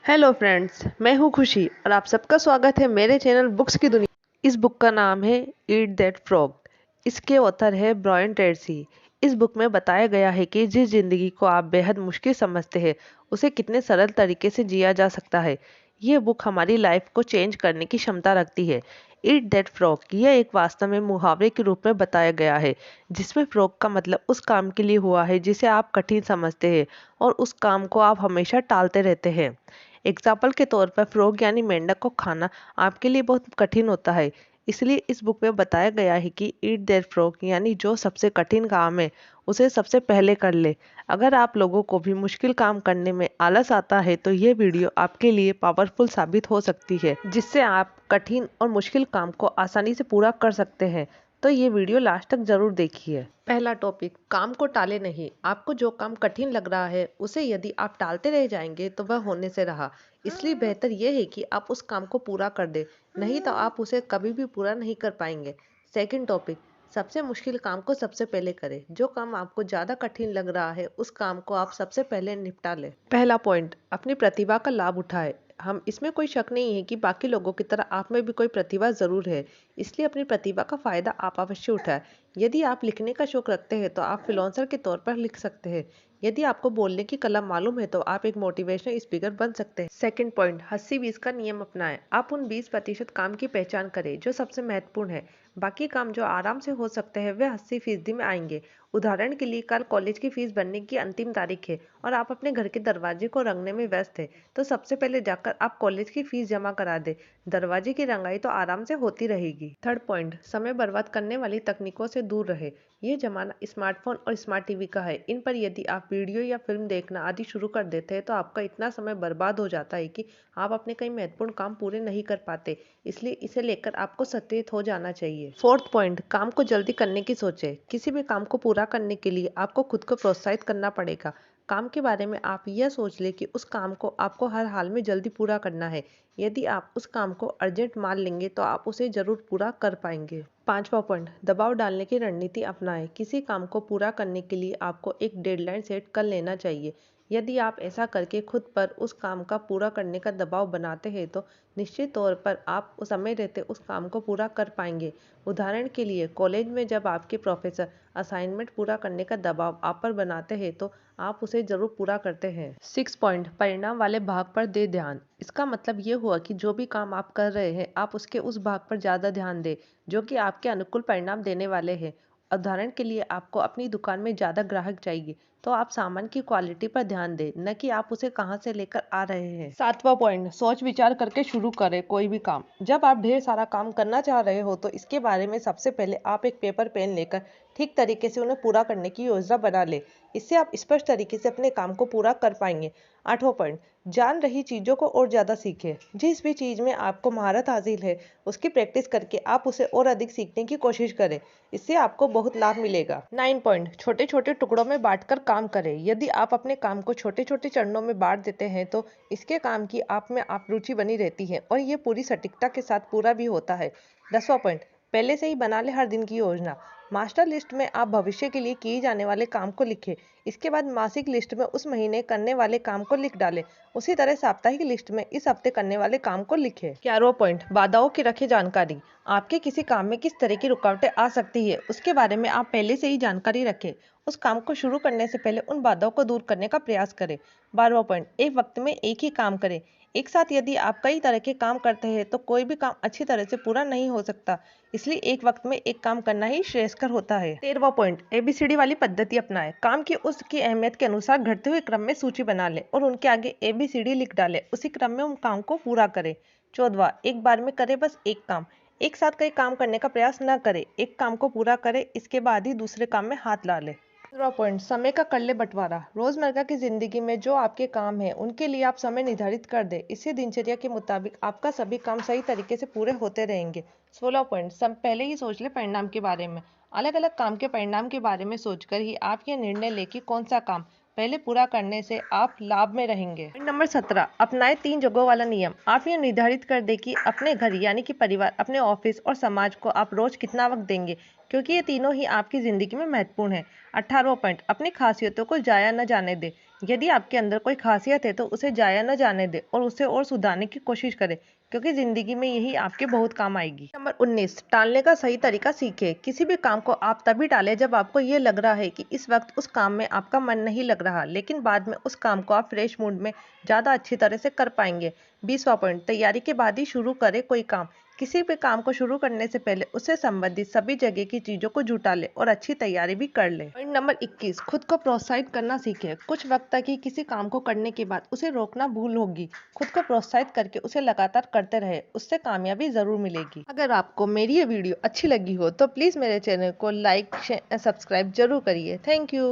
Hello friends, मैं हूँ खुशी और आप सबका स्वागत है मेरे चैनल बुक्स की दुनिया। इस बुक का नाम है ईट दैट फ्रॉग। इसके ऑथर है ब्रायन ट्रेसी। इस बुक में बताया गया है कि जिस जिंदगी को आप बेहद मुश्किल समझते हैं उसे कितने सरल तरीके से जिया जा सकता है। ये बुक हमारी लाइफ को चेंज करने की क्षमता रखती है। ईट दैट फ्रॉग यह एक वास्तव में मुहावरे के रूप में बताया गया है, जिसमें फ्रॉग का मतलब उस काम के लिए हुआ है जिसे आप कठिन समझते हैं और उस काम को आप हमेशा टालते रहते हैं। एग्जाम्पल के तौर पर फ्रॉग यानी मेंढक को खाना आपके लिए बहुत कठिन होता है। इसलिए इस बुक में बताया गया है कि ईट देयर फ्रॉग यानी जो सबसे कठिन काम है उसे सबसे पहले कर ले। अगर आप लोगों को भी मुश्किल काम करने में आलस आता है तो ये वीडियो आपके लिए पावरफुल साबित हो सकती है, जिससे आप कठिन और मुश्किल काम को आसानी से पूरा कर सकते हैं। तो ये वीडियो लास्ट तक जरूर देखिए। पहला टॉपिक, काम को टाले नहीं। आपको जो काम कठिन लग रहा है उसे यदि आप टालते रह जाएंगे तो वह होने से रहा। इसलिए बेहतर यह है कि आप उस काम को पूरा कर दे, नहीं तो आप उसे कभी भी पूरा नहीं कर पाएंगे। सेकंड टॉपिक, सबसे मुश्किल काम को सबसे पहले करें। जो काम आपको ज्यादा कठिन लग रहा है उस काम को आप सबसे पहले निपटा लें। पहला पॉइंट, अपनी प्रतिभा का लाभ उठाए। हम इसमें कोई शक नहीं है कि बाकी लोगों की तरह आप में भी कोई प्रतिभा जरूर है, इसलिए अपनी प्रतिभा का फायदा आप अवश्य उठाएं। यदि आप लिखने का शौक रखते हैं तो आप फ्रीलांसर के तौर पर लिख सकते हैं। यदि आपको बोलने की कला मालूम है तो आप एक मोटिवेशनल स्पीकर बन सकते हैं। सेकंड पॉइंट, 80-20 का नियम अपनाएं। आप उन 20% काम की पहचान करें जो सबसे महत्वपूर्ण है। बाकी काम जो आराम से हो सकते हैं वे 80% में आएंगे। उदाहरण के लिए कल कॉलेज की फीस भरने की अंतिम तारीख है और आप अपने घर के दरवाजे को रंगने में व्यस्त है, तो सबसे पहले जाकर आप कॉलेज की फीस जमा करा दे। दरवाजे की रंगाई तो आराम से होती रहेगी। थर्ड पॉइंट, समय बर्बाद करने वाली तकनीकों से दूर रहे। ये जमाना स्मार्टफोन और स्मार्ट टीवी का है। इन पर यदि आप वीडियो या फिल्म देखना आदि शुरू कर देते हैं तो आपका इतना समय बर्बाद हो जाता है कि आप अपने कई महत्वपूर्ण काम पूरे नहीं कर पाते। इसलिए इसे लेकर आपको सचेत हो जाना चाहिए। फोर्थ पॉइंट, काम को जल्दी करने की सोचे। किसी भी काम को पूरा करने के लिए आपको खुद को प्रोत्साहित करना पड़ेगा। काम के बारे में आप यह सोच ले कि उस काम को आपको हर हाल में जल्दी पूरा करना है। यदि आप उस काम को अर्जेंट मान लेंगे तो आप उसे जरूर पूरा कर पाएंगे। पांचवा पॉइंट, दबाव डालने की रणनीति अपनाएं। किसी काम को पूरा करने के लिए आपको एक डेडलाइन सेट कर लेना चाहिए। यदि आप ऐसा करके खुद पर उस काम का पूरा करने का दबाव बनाते हैं तो निश्चित तौर पर आप उस समय रहते उस काम को पूरा कर पाएंगे। उदाहरण के लिए कॉलेज में जब आपके प्रोफेसर असाइनमेंट पूरा करने का दबाव आप पर बनाते हैं तो आप उसे जरूर पूरा करते हैं। सिक्स पॉइंट, परिणाम वाले भाग पर दे ध्यान। इसका मतलब ये हुआ कि जो भी काम आप कर रहे हैं आप उसके उस भाग पर ज्यादा ध्यान दें जो कि आपके अनुकूल परिणाम देने वाले हैं। उदाहरण के लिए आपको अपनी दुकान में ज्यादा ग्राहक चाहिए तो आप सामान की क्वालिटी पर ध्यान दें, न कि आप उसे कहां से लेकर आ रहे हैं। सातवां पॉइंट, सोच विचार करके शुरू करें कोई भी काम। जब आप ढेर सारा काम करना चाह रहे हो तो इसके बारे में सबसे पहले आप एक पेपर पेन लेकर ठीक तरीके से उन्हें पूरा करने की योजना बना ले। इससे आप स्पष्ट तरीके से अपने काम को पूरा कर पाएंगे। आठवां पॉइंट, जान रही चीजों को और ज्यादा सीखें। जिस भी चीज में आपको महारत हासिल है उसकी प्रैक्टिस करके आप उसे और अधिक सीखने की कोशिश करें। इससे आपको बहुत लाभ मिलेगा। 9 पॉइंट, छोटे छोटे टुकड़ों में बांटकर काम करें। यदि आप अपने काम को छोटे छोटे चरणों में बांट देते हैं तो इसके काम की आप में आप रुचि बनी रहती है और ये पूरी सटीकता के साथ पूरा भी होता है। 10वां पॉइंट, पहले से ही बना ले हर दिन की योजना। मास्टर लिस्ट में आप भविष्य के लिए किए जाने वाले काम को लिखें। इसके बाद मासिक लिस्ट में उस महीने करने वाले काम को लिख डालें। उसी तरह साप्ताहिक लिस्ट में इस हफ्ते करने वाले काम को लिखें। 11वां पॉइंट, बाधाओं की रखें जानकारी। आपके किसी काम में किस तरह की रुकावटें आ सकती है उसके बारे में आप पहले से ही जानकारी रखें। उस काम को शुरू करने से पहले उन बाधाओं को दूर करने का प्रयास करें। 12वां पॉइंट, एक वक्त में एक ही काम करें। एक साथ यदि आप कई तरह के काम करते हैं तो कोई भी काम अच्छी तरह से पूरा नहीं हो सकता। इसलिए एक वक्त में एक काम करना ही श्रेयस्कर होता है। 13वां पॉइंट, एबीसीडी वाली पद्धति अपनाएं। काम की उसकी अहमियत के अनुसार घटते हुए क्रम में सूची बना लें और उनके आगे एबीसीडी लिख डालें। उसी क्रम में उन काम को पूरा करें। 14वां, एक बार में करें बस एक काम। एक साथ कई काम करने का प्रयास न करें। एक काम को पूरा करें, इसके बाद ही दूसरे काम में हाथ ला लें। 15वां पॉइंट, समय का कर ले बंटवारा। रोजमर्रा की जिंदगी में जो आपके काम है उनके लिए आप समय निर्धारित कर दें। इससे दिनचर्या के मुताबिक आपका सभी काम सही तरीके से पूरे होते रहेंगे। 16वां पॉइंट, सब पहले ही सोच ले परिणाम के बारे में। अलग अलग काम के परिणाम के बारे में सोचकर ही आप यह निर्णय ले कि कौन सा काम पहले पूरा करने से आप लाभ में रहेंगे। पॉइंट नंबर 17, अपनाएं 3 जगहों वाला नियम। आप यह निर्धारित कर दें कि अपने घर यानी कि परिवार, अपने ऑफिस और समाज को आप रोज कितना वक्त देंगे, क्योंकि ये तीनों ही आपकी जिंदगी में महत्वपूर्ण है। 18वां पॉइंट, अपनी खासियतों को जाया न जाने दें। यदि आपके अंदर कोई खासियत है तो उसे जाया न जाने दे और उसे और सुधारने की कोशिश करें, क्योंकि जिंदगी में यही आपके बहुत काम आएगी। नंबर 19, टालने का सही तरीका सीखें। किसी भी काम को आप तभी टालें जब आपको ये लग रहा है कि इस वक्त उस काम में आपका मन नहीं लग रहा, लेकिन बाद में उस काम को आप फ्रेश मूड में ज़्यादा अच्छी तरह से कर पाएंगे। 20वां पॉइंट, तैयारी के बाद ही शुरू करें कोई काम। किसी भी काम को शुरू करने से पहले उससे संबंधित सभी जगह की चीज़ों को जुटा ले और अच्छी तैयारी भी कर ले। पॉइंट नंबर 21, खुद को प्रोत्साहित करना सीखें। कुछ वक्त तक ही किसी काम को करने के बाद उसे रोकना भूल होगी। खुद को प्रोत्साहित करके उसे लगातार करते रहे, उससे कामयाबी जरूर मिलेगी। अगर आपको मेरी ये वीडियो अच्छी लगी हो तो प्लीज़ मेरे चैनल को लाइक, शेयर, सब्सक्राइब जरूर करिए। Thank you.